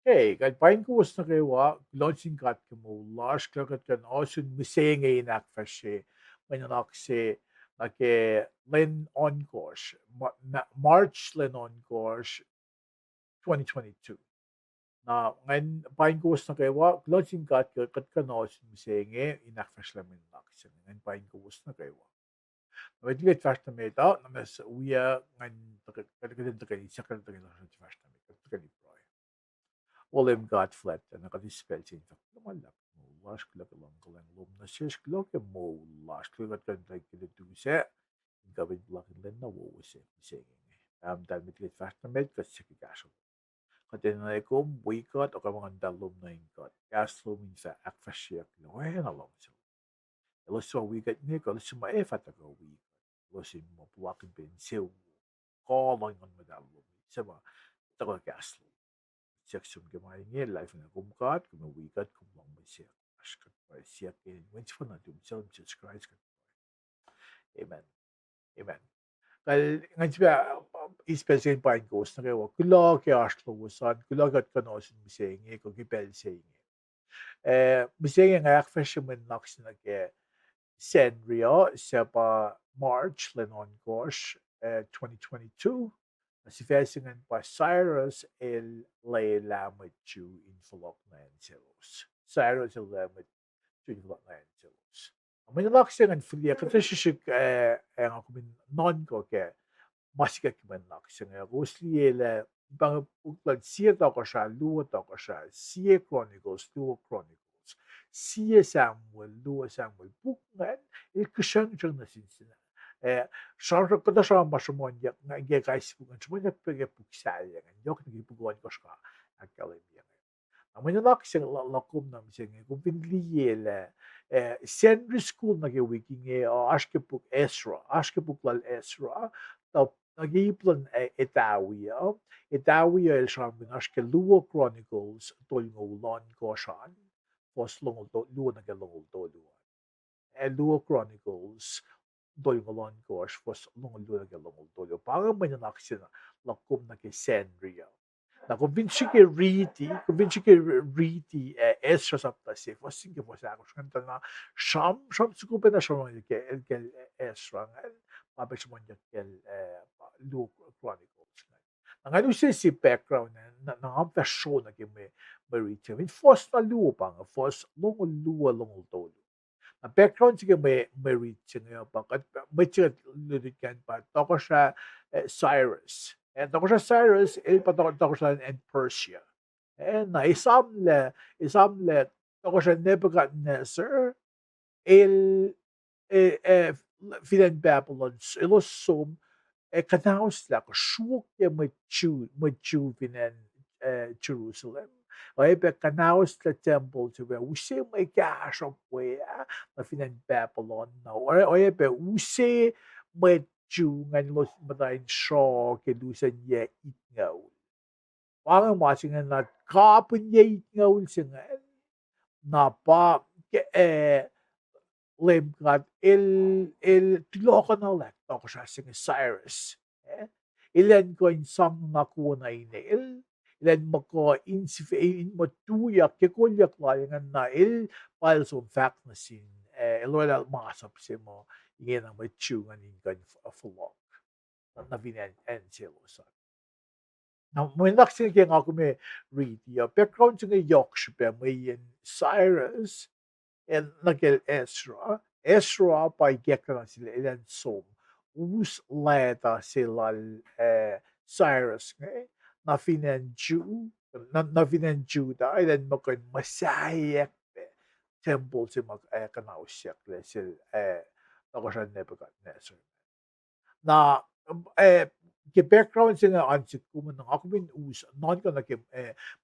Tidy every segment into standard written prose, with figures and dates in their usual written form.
Hey, kad painkus na kaywa, launching kat kamo, large klakat kan also miseng ay nakfashe, when nakse, like len on course, March len on course, 2022. Na ngayon painkus na kaywa, launching kat kan also miseng ay inakfash lamin nakse, ngayon painkus na kaywa. Wedi get fast na meta, na mes uya ngayon kadagdag kay sakal tagay na fast na meta, tagay Leum God flat and nakadispel sa inyo. Lumalak mo, lash klak lang kalang lum na shish klok mo, lash klak at like kinaduse, gawin blakin lang na wawase, saying. Dahil mitlit fast na med, kasi sa kikasyo. Katinanay ko, boycott o kamang dalom na ingkot. Kaslo minsa akfasyak, na lang so. Elos so wigat niya, kalos sumaefat ako wigat. Elosin mo, pulakin pensil, kolong ang madalom. Sama, ito ko kaslo. Section gemaringe live na kumkat kumawikat kumang masya ashkat pa siya kin wens for na tum self subscribe kat amen amen kal ngajba special point goes na kayo kulyuck ashlo wasan kulyuck at kanosin miseng ko gipel saying miseng nga fisherman knocks na ke Sanri sa pa March lenon course 2022 Nasifasingan pa Cyrus Lelah in Folok na Selos. Cyrus in Folok na Selos. May nalaksingan filia kasi sisig ang ako min non ko ke masika kiman laksingan. Rusliela bang uklan siya to ko siya, luwa to ko siya, siya Chronicles, luwa Chronicles. Siya Samuel, luwa Samuel. Bukngan, ilkusyang siyang nasinsina. Sarap ko na sa masumonyak nga guys po nga sumonyak pag puksaya nga yok nagipuguan ko siya akkalemye. Ang manalak siya lakom na siya nga kung pinliyela Sanri school nag-wiki nga aske po lal Ezra tap nag-iplan Itawiya el sabi aske Luwa Chronicles tol nga ulan ko siyan pos lungol to luwa nagalungol to luwa. Luwa Chronicles dolgolon course was lungol dolgo parang may nanaksin na lakom na kay Sanria. Na convince ke riti Ezra sa plasif was sige mo sa ako kanta na sham sukupe na siya ke Ezra nga mabes mo niya ke Luke Chronicles. Ang ano siya si background na ang show na ke may riti. First na lupa nga first lungol tolo. Ang background sige may reach nga bakit may lirikan pa toko siya Cyrus and toko siya Cyrus toko siya in Persia and na isamle toko siya Nebuchadnezzar filan Babylon ilosum kanaus la ko shuk ya machu finan Jerusalem. Oebe kanaus the temple to where use may gash of where na finan Babylon na oebe use may Jew ngan los madain shaw ke lusan ye itngaul. Wangan wasingan na kapun ye itngaul singan na pa ke Leum God el tulokan alek toko siya singa Cyrus. Ilan ko insang nakuha na inail, ilan mo ko in matuyak ke kolyuck layangan na while some fact na sin Lwelah masap si mo ingin ang matiyungan in kan Folok na vinan and Selos. Na may naksin kaya ako may read ya background singa yohk siya may Cyrus and nagel Ezra by gekran sila ilan som leta sila Cyrus na finan Jew na finan Juda ilan makan Messiah temple si mag kanausiak sil ako siya Nebuchadnezzar na ke background sila ansit kuman ng ako min non ka na ke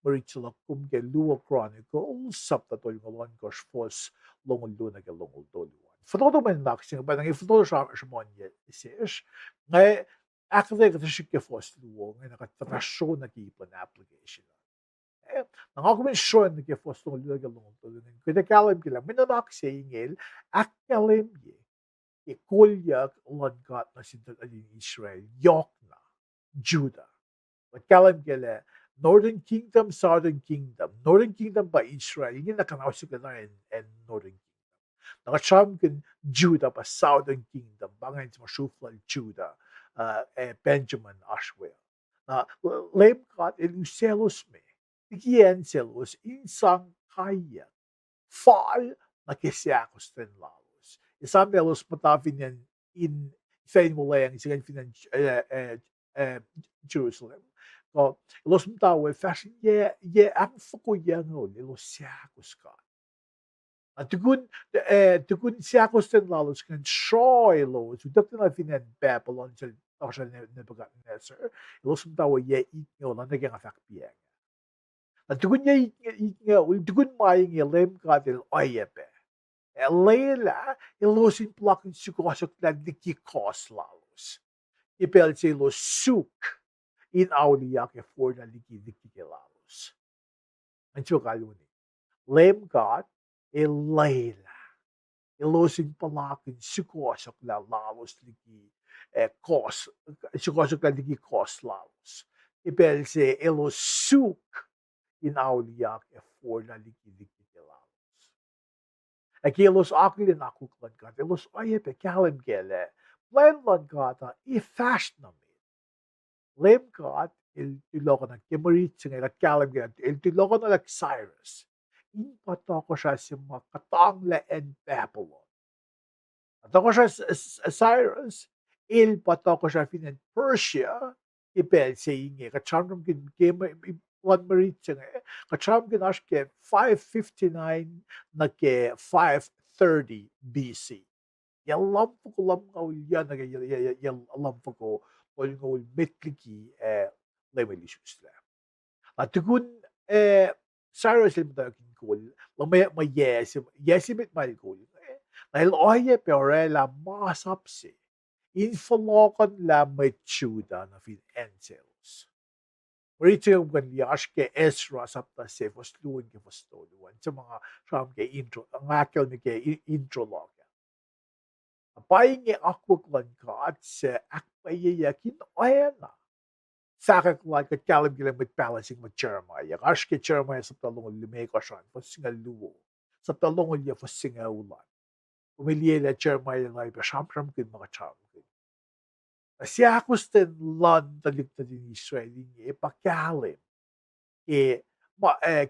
Maritsala kum ke Luwa Chronicles sapta to yung alon kosh fos longol do na ke longol do luwan. Foto man nak sing ba nang foto sa mon ye isis ngay akde ka shi ke fos luwo ngay nakatata show na ki plan application. Nang ako min show na ke fos longol do na ke longol do luwan. Kaya kalam kila minanak saying akkalemye kolyuck langat na sinta in Israel, yohk na, Judah. Magkalam kila, Northern Kingdom, Southern Kingdom. Northern Kingdom ba Israel, hindi nakanawasik na and Northern Kingdom. Nakasam kin Judah pa Southern Kingdom, bangay sa masuflal Judah, Benjamin Ashwell. Na Leum God Selos me, ikiyan Selos, insang kaiyuck, fwal na seakosten lalos. Isang Elos matapin yan in Mwet ang isang finan Jerusalem. So, Elos matawa fashion ye ang fuko yang Elos seakosten. At tukun seakosten lalos kan shaw Elos udak na finan Babylon sa Nebuchadnezzar. Elos matawa ye iknyo na naging afakpiyang. At tukun ye iknyo tukun maying Leum God oayac. Lelah, Elosin pulakin sukosoklah liki kohs lalos. Ipel si Elos in aulikyak for na liki lalos. Ang sukaluni. Leum God, Lelah. Elosin pulakin sukosoklah lalos liki kohs, sukosoklah liki kohs lalos. Ipel si Elos in aulikyak for na liki lalos. Elos akilin akuklan ka, Elos oayac kalam gele, plan lan gata, i-fast namin. Leum God, tilokan ng kimarit sa ngayon, kalam gele, tilokan ng Cyrus. Impato ko siya sa mga katangla and Babylon. At ako siya Cyrus, pato ko siya finan Persia, ipel sa inge, kachamram one maritsa nga kacham ginash ke 559 na ke 530 BC. Yalam po ko lam yan na yalam po ko yung metliki lemelisus la. At tukun Cyrus lim tayo kinkul may yesimit malikul. Dahil oye pero la masapsi in Folokon la may Judah na fin Selos. Marito yung ganyash ke Ezra sapta se fosluan ke fostoluan sa mga siyam ke intro, ang akkalemye ke intro log. Apay nge akwaklan ka at sa akpayayakin oyana. Sakak like at kalam gilang mit balancing with Jeremiah. Ash ke Jeremiah sapta lungol lumeko siya fosinga luwo. Sapta lungol ya fosinga ulan. Umiliyela Jeremiah lang iba siyam kin mga siyam kin. Seakosten lan talikta din Israel niya pacl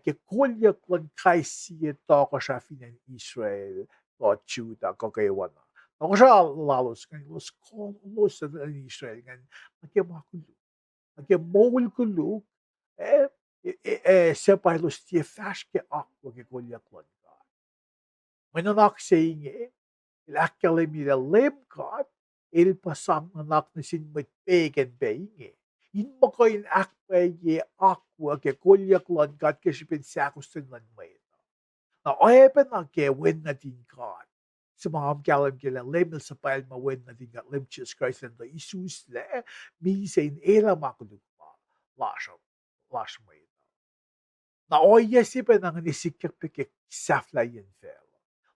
ke kolyuck lan kaisiye to ko siya finan Israel ko Judah ko kayawan. Ako siya lalos kan los kolos sa Israel kan nagmawul kulyuck sa pailos tie fash ke akwa ke kolyuck lan ka. Mananak saying akkalemye Leum God pasang anak na sinmet pagan bayinge. In makain akpaye akwa ke kolyuck lan God ke sipin seakosten lan may. Na oyapen na ke wen na din God. Sumam kalam kila lemel sa pile mawen na tinga lemches Christ and the issues le mi sein era makudukpa lash mo ito. Na oya si pa nang nisikyak pikik safla yin fel.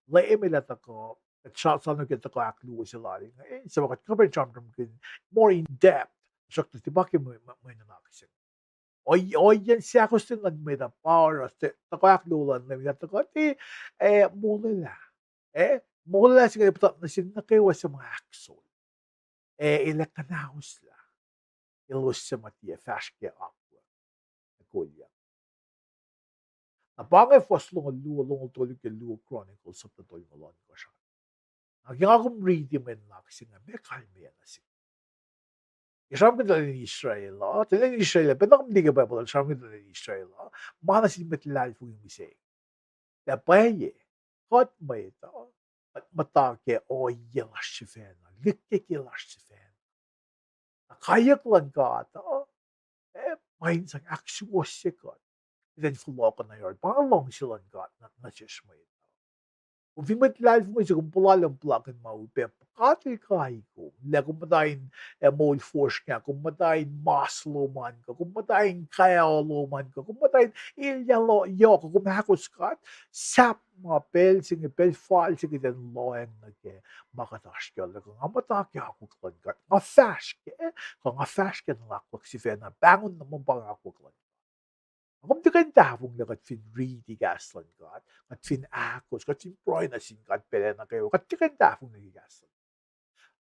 Le emilat ako at shot sa kita ko aklu sila rin. Sa mga cover jump more in depth. So tibaki mo nakisip. Oy yan seakosten nagmade a power tako aklu lan na tako mula mula siguro na sinakawa sa mga aksol. Ilakanaos la. Elos sa matia fashke akwa. Kolyuck. Napangay foslong luwalong tulik luwa chronicles of the toy malon ko siya. Naging akong reading men na kasi nga may kalmaya na siya. Isam ko dala ni Israel, tala ni Israel, pero hindi ka ba pala, isam ko dala ni Israel, mana si metlal po yung misay. Tapaye, kot mo ito, at matake, yelas si Fena, liki yelas si Fena. Kaiyuck lang ka ito, mahin sang aksuos si kot. Then Folok na yun, pangalong silang ka, na-chis mo ito. Kung metlal po yung kumpulalang pulakin maupe, pagkati kahi ko, kung matayin mole force nga, kung matayin maslo man ka, kung matayin kaiyuck man ka, kung matayin yohk, kung hakos ka, sap mga pel, sige pel fwal, sige den loeng nage, makatash ka, kung amatake ako klan ka, nga fash ka nalaklak si Fena, bangon naman pang ako klan. Om de kan davong na kat fin reedy gaslan kat, kat fin akos, kat fin proy na sin kat pele na kayo, kat de kan davong na gaslan.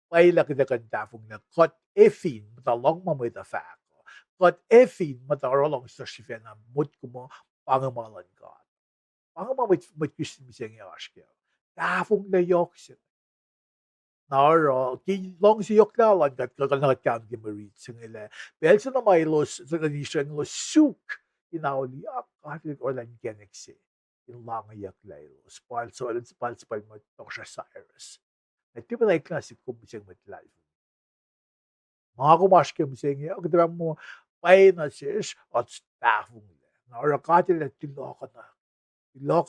Paila kita kan davong na kat efin, matalong mamoy da fako, kat efin, matarolong sa siya na mut kumo pangamalan kat. Pangamalan kishin miseng yaskya. Davong na yohk siya. Naro, long si yohk na lang kat kakanakat kan gimarit sa nila. Pero sa na may los, sa nanisya ng los suk, aulikyak kahit orang genexi in oayac Elos pacl mo BC Cyrus. Ito pa na klasik ko bisang metlal. Mga kumaske bisang ya, kita mo pay na sis at staffung le. Na ora kahit na tilokan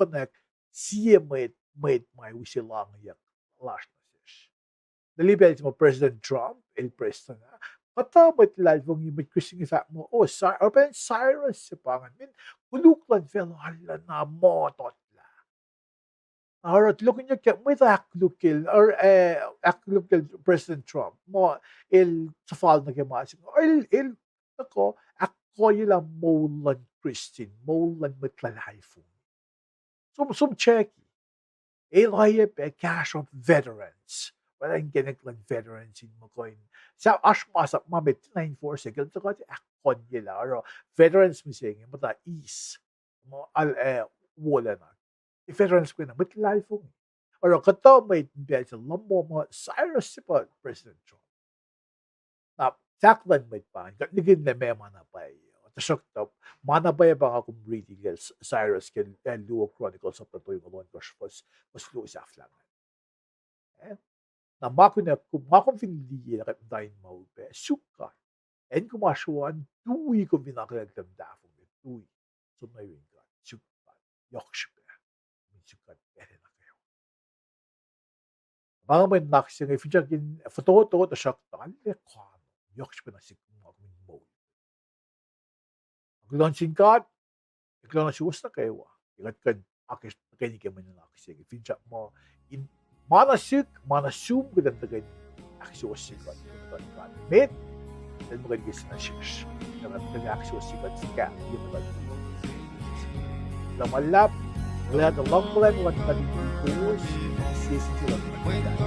na siya may wisil oayac last na sis. Dali mo President Trump, el president na Katamat lalong yung may kusing ifa mo, Cyrus si pangan min, kuluklan fellow hala na motot la. Alright, look niyo kaya may aklukil, or aklukil President Trump, mo sa fwal na kimasing, ako yung maulan Christian, maulan matlalay po. Sum checky, cash of veterans. Walang ginaglan veterans in mo coin. Sa asmasap mamit 946 ito kasi akon nila or veterans mo siya mata is mo wala na. Veterans ko na but life mo. Or kato may sa lambo mo Cyrus si pa President Trump. Na saklan may pa ligin na may manapay. Tasok top manapay ba akong reading Cyrus can Luo Chronicles of the Toy Malon was Luis Aflangan. Na makong finili na dahin maupe, suka. En kumasuan, tuwi ko binakagdam dafong mit, tuwi. So may wingka, suka, yohk sukat, ere na kayo. Mga may naksing, if you foto, to siya, tali, kano, yohk na sikong mga mo. Ang launching card, ikaw na siwas na kayo, ikat kan, akis, kayo ka man na naksing, if you mo, manasum ko ng tagay aksiyos sikat. Met, dahil magagis na siya. Nag-aksiyos sikat sikat. Yung magagis. Lamalap, wala na lang pala, wala na rin kohs, sisi silang magagis.